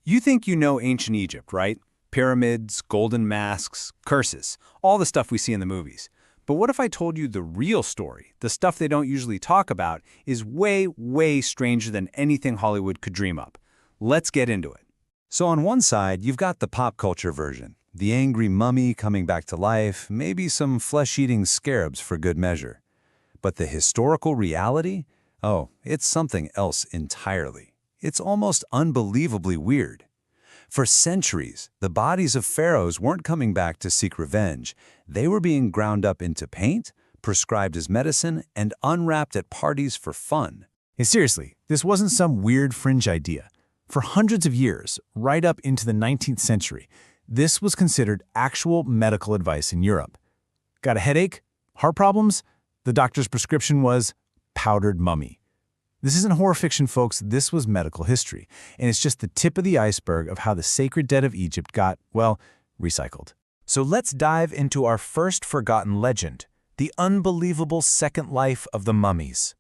You think you know ancient Egypt, right? Pyramids, golden masks, curses, all the stuff we see in the movies. But what if I told you the real story, the stuff they don't usually talk about, is way, way stranger than anything Hollywood could dream up? Let's get into it. So on one side, you've got the pop culture version. The angry mummy coming back to life, maybe some flesh-eating scarabs for good measure. But the historical reality? Oh, it's something else entirely. It's almost unbelievably weird. For centuries, the bodies of pharaohs weren't coming back to seek revenge. They were being ground up into paint, prescribed as medicine, and unwrapped at parties for fun. And seriously, this wasn't some weird fringe idea. For hundreds of years, right up into the 19th century, this was considered actual medical advice in Europe. Got a headache? Heart problems? The doctor's prescription was powdered mummy. This isn't horror fiction, folks. This was medical history, and it's just the tip of the iceberg of how the sacred dead of Egypt got, well, recycled. So let's dive into our first forgotten legend, the unbelievable second life of the mummies.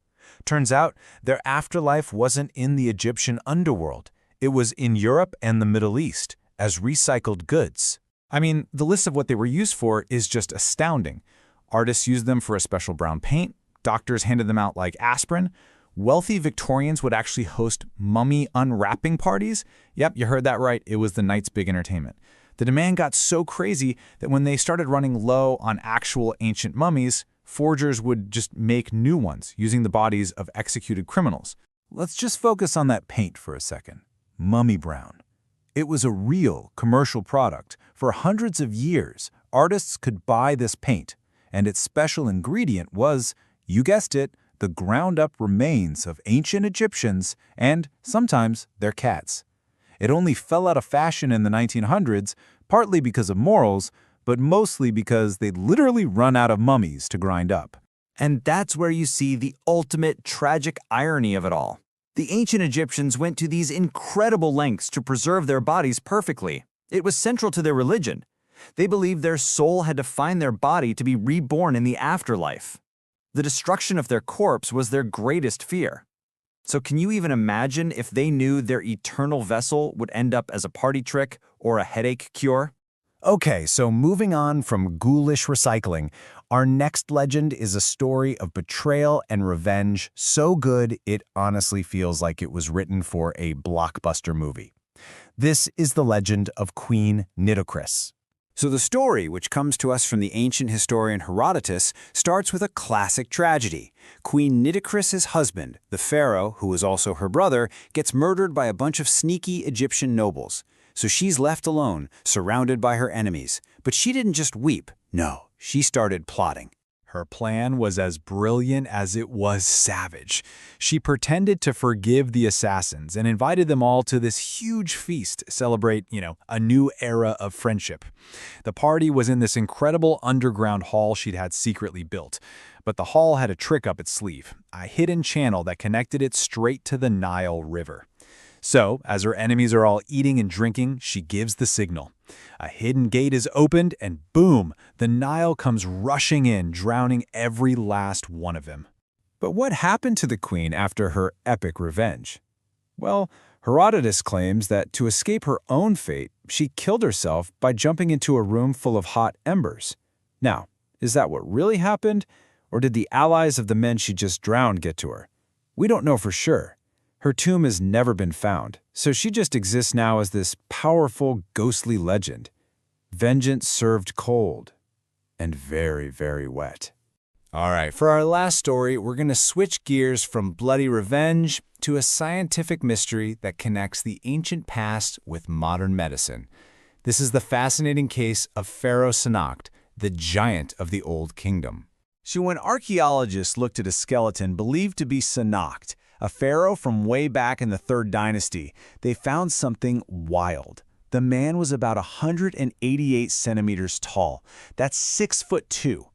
Turns out, their afterlife wasn't in the Egyptian underworld. It was in Europe and the Middle East, as recycled goods. I mean, the list of what they were used for is just astounding. Artists used them for a special brown paint, doctors handed them out like aspirin. Wealthy Victorians would actually host mummy unwrapping parties. Yep, you heard that right. It was the night's big entertainment. The demand got so crazy that when they started running low on actual ancient mummies, forgers would just make new ones using the bodies of executed criminals. Let's just focus on that paint for a second. Mummy brown. It was a real commercial product. For hundreds of years, artists could buy this paint, and its special ingredient was, you guessed it, the ground-up remains of ancient Egyptians and, sometimes, their cats. It only fell out of fashion in the 1900s, partly because of morals, but mostly because they'd literally run out of mummies to grind up. And that's where you see the ultimate tragic irony of it all. The ancient Egyptians went to these incredible lengths to preserve their bodies perfectly. It was central to their religion. They believed their soul had to find their body to be reborn in the afterlife. The destruction of their corpse was their greatest fear. So can you even imagine if they knew their eternal vessel would end up as a party trick or a headache cure? Okay, so moving on from ghoulish recycling, our next legend is a story of betrayal and revenge so good it honestly feels like it was written for a blockbuster movie. This is the legend of Queen Nitocris. So the story, which comes to us from the ancient historian Herodotus, starts with a classic tragedy. Queen Nitocris' husband, the pharaoh, who was also her brother, gets murdered by a bunch of sneaky Egyptian nobles. So she's left alone, surrounded by her enemies. But she didn't just weep. No, she started plotting. Her plan was as brilliant as it was savage. She pretended to forgive the assassins and invited them all to this huge feast to celebrate, a new era of friendship. The party was in this incredible underground hall she'd had secretly built. But the hall had a trick up its sleeve, a hidden channel that connected it straight to the Nile River. So, as her enemies are all eating and drinking, she gives the signal. A hidden gate is opened, and boom, the Nile comes rushing in, drowning every last one of them. But what happened to the queen after her epic revenge? Well, Herodotus claims that to escape her own fate, she killed herself by jumping into a room full of hot embers. Now, is that what really happened? Or did the allies of the men she just drowned get to her? We don't know for sure. Her tomb has never been found, so she just exists now as this powerful, ghostly legend. Vengeance served cold and very, very wet. All right, for our last story, we're going to switch gears from bloody revenge to a scientific mystery that connects the ancient past with modern medicine. This is the fascinating case of Pharaoh Sennacht, the giant of the Old Kingdom. So when archaeologists looked at a skeleton believed to be Sennacht, a pharaoh from way back in the 3rd dynasty, they found something wild. The man was about 188 centimeters tall. That's 6'2".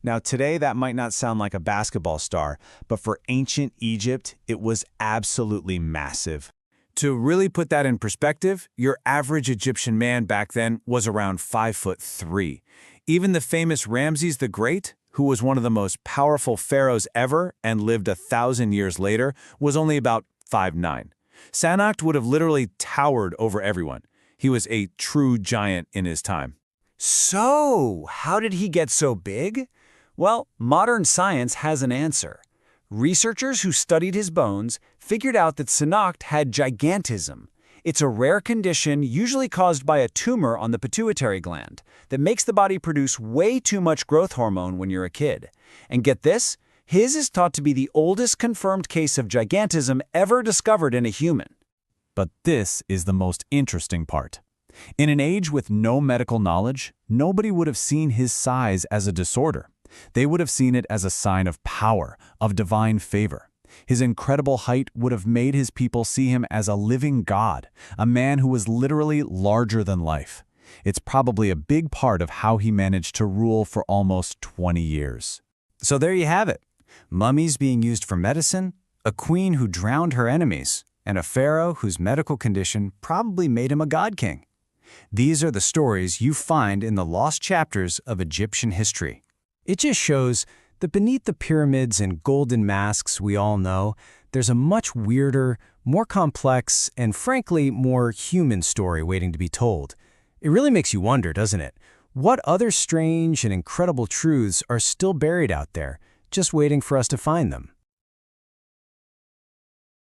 Now today that might not sound like a basketball star, but for ancient Egypt, it was absolutely massive. To really put that in perspective, your average Egyptian man back then was around 5'3". Even the famous Ramses the Great, who was one of the most powerful pharaohs ever and lived 1,000 years later, was only about 5'9". Sanakht would have literally towered over everyone. He was a true giant in his time. So, how did he get so big? Well, modern science has an answer. Researchers who studied his bones figured out that Sanakht had gigantism. It's a rare condition usually caused by a tumor on the pituitary gland that makes the body produce way too much growth hormone when you're a kid. And get this, his is thought to be the oldest confirmed case of gigantism ever discovered in a human. But this is the most interesting part. In an age with no medical knowledge, nobody would have seen his size as a disorder. They would have seen it as a sign of power, of divine favor. His incredible height would have made his people see him as a living god, a man who was literally larger than life. It's probably a big part of how he managed to rule for almost 20 years. So there you have it. Mummies being used for medicine, a queen who drowned her enemies, and a pharaoh whose medical condition probably made him a god king. These are the stories you find in the lost chapters of Egyptian history. It just shows that beneath the pyramids and golden masks we all know, there's a much weirder, more complex, and frankly, more human story waiting to be told. It really makes you wonder, doesn't it? What other strange and incredible truths are still buried out there, just waiting for us to find them?